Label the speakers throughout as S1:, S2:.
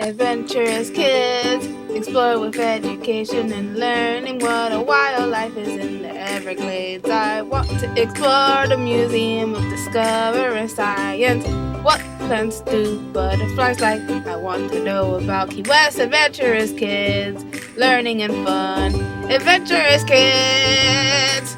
S1: Adventurous kids explore with education and learning what a wildlife is in the Everglades. I want to explore the Museum of Discovering Science. What plants do butterflies like? I want to know about Key West. Adventurous kids, learning and fun. Adventurous kids!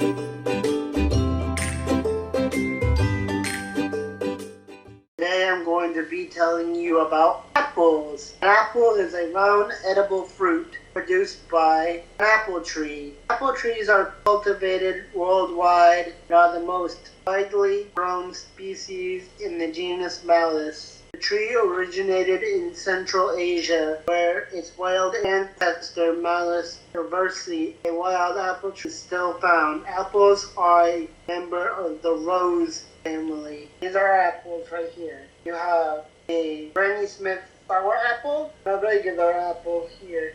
S2: Today I'm going to be telling you about apples. An apple is a round edible fruit produced by an apple tree. Apple trees are cultivated worldwide and are the most widely grown species in the genus Malus. The tree originated in Central Asia, where its wild ancestor Malus reversely, a wild apple tree, is still found. Apples are a member of the rose family. These are apples right here. You have a Granny Smith sour apple and a regular apple here.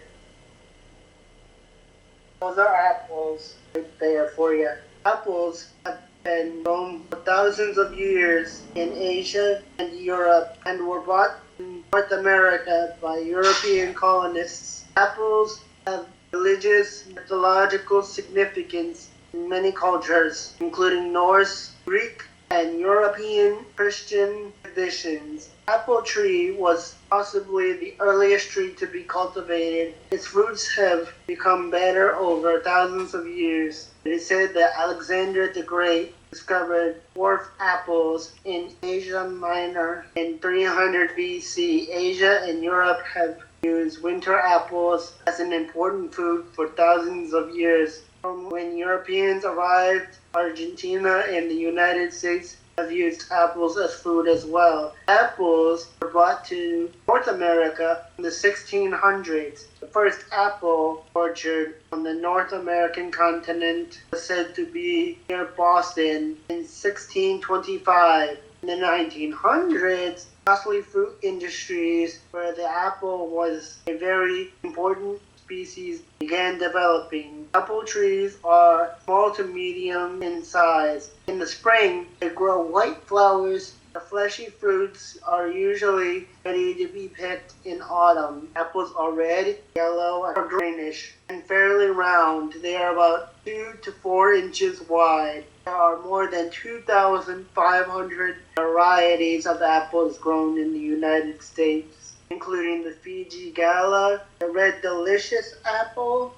S2: Those are apples right there for you. Apples have been grown for thousands of years in Asia and Europe and were brought to North America by European colonists. Apples have religious, mythological significance in many cultures, including Norse, Greek, and European Christian traditions. Apple tree was possibly the earliest tree to be cultivated. Its fruits have become better over thousands of years. It is said that Alexander the Great discovered dwarf apples in Asia Minor in 300 BC. Asia and Europe have used winter apples as an important food for thousands of years. From when Europeans arrived, Argentina and the United States have used apples as food as well. Apples were brought to North America in the 1600s. The first apple orchard on the North American continent was said to be near Boston in 1625. In the 1900s, costly fruit industries where the apple was a very important species began developing. Apple trees are small to medium in size. In the spring, they grow white flowers. The fleshy fruits are usually ready to be picked in autumn. Apples are red, yellow, or greenish, and fairly round. They are about 2 to 4 inches wide. There are more than 2,500 varieties of apples grown in the United States, including the Fiji Gala, the Red Delicious apple,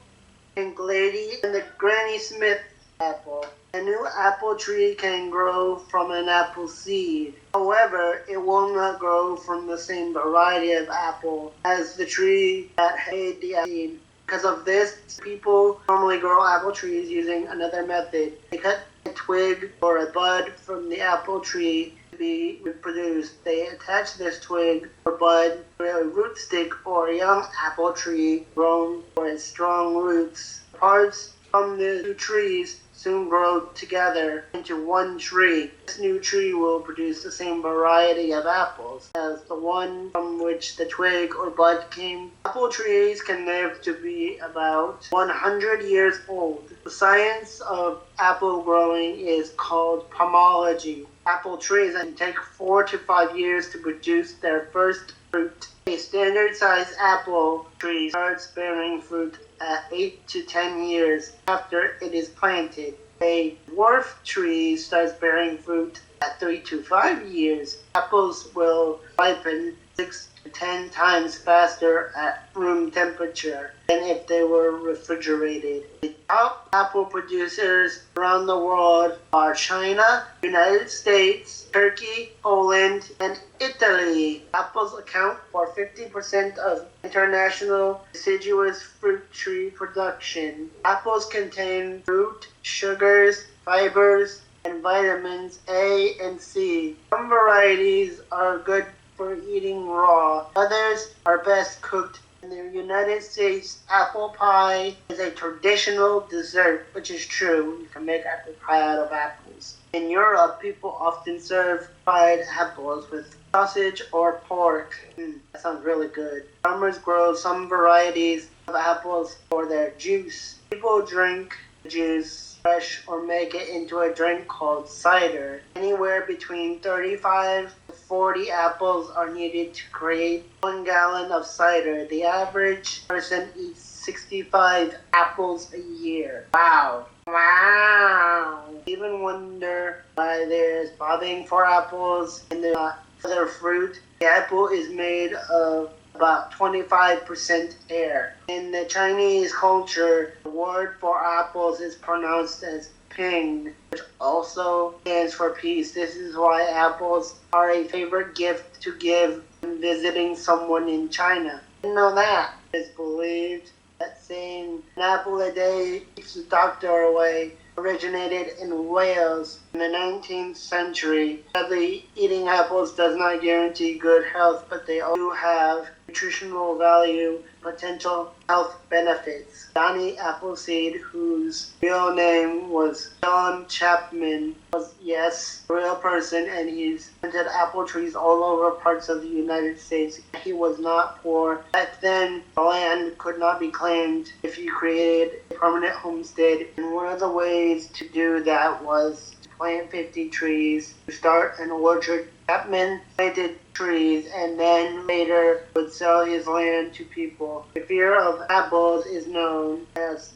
S2: Pink Lady, and the Granny Smith apple. A new apple tree can grow from an apple seed. However, it will not grow from the same variety of apple as the tree that had the seed. Because of this, people normally grow apple trees using another method. They cut a twig or a bud from the apple tree to be reproduced. They attach this twig or bud to a root stick or a young apple tree grown for its strong roots. Parts from the two trees soon grow together into one tree. This new tree will produce the same variety of apples as the one from which the twig or bud came. Apple trees can live to be about 100 years old. The science of apple growing is called pomology. Apple trees can take 4 to 5 years to produce their first fruit. A standard-sized apple tree starts bearing fruit at 8 to 10 years after it is planted. A dwarf tree starts bearing fruit at 3 to 5 years. Apples will ripen 6 to 10 times faster at room temperature than if they were refrigerated. The top apple producers around the world are China, United States, Turkey, Poland, and Italy. Apples account for 50% of international deciduous fruit tree production. Apples contain fruit, sugars, fibers, and vitamins A and C. Some varieties are good for eating raw. Others are best cooked. In the United States, apple pie is a traditional dessert, which is true. You can make apple pie out of apples. In Europe, people often serve fried apples with sausage or pork. That sounds really good. Farmers grow some varieties of apples for their juice. People drink the juice fresh or make it into a drink called cider. Anywhere between 35 to 40 apples are needed to create 1 gallon of cider. The average person eats 65 apples a year. Wow. Wow. Even wonder why there's bobbing for apples and there's not other fruit. The apple is made of about 25% air. In the Chinese culture, the word for apples is pronounced as ping, which also stands for peace. This is why apples are a favorite gift to give when visiting someone in China. Didn't know that. It's believed that saying an apple a day keeps the doctor away originated in Wales in the 19th century. Sadly, eating apples does not guarantee good health, but they do have nutritional value, potential health benefits. Johnny Appleseed, whose real name was John Chapman, was, yes, a real person, and he's planted apple trees all over parts of the United States. He was not poor. Back then, the land could not be claimed if you created a permanent homestead, and one of the ways to do that was to plant 50 trees to start an orchard. Chapman planted trees and then later would sell his land to people. The fear of apples is known as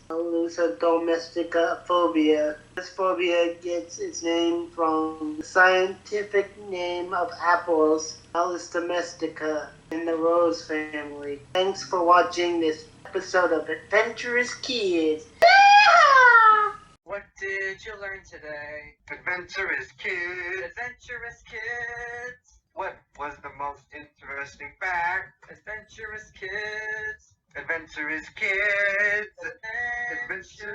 S2: domestica phobia. This phobia gets its name from the scientific name of apples, Alis domestica, in the rose family. Thanks for watching this episode of Adventurous Kids.
S3: What did you learn today?
S4: Adventurous Kids!
S3: Adventurous Kids!
S4: What was the most interesting fact?
S3: Adventurous Kids!
S4: Adventurous Kids!
S3: Adventurous Kids!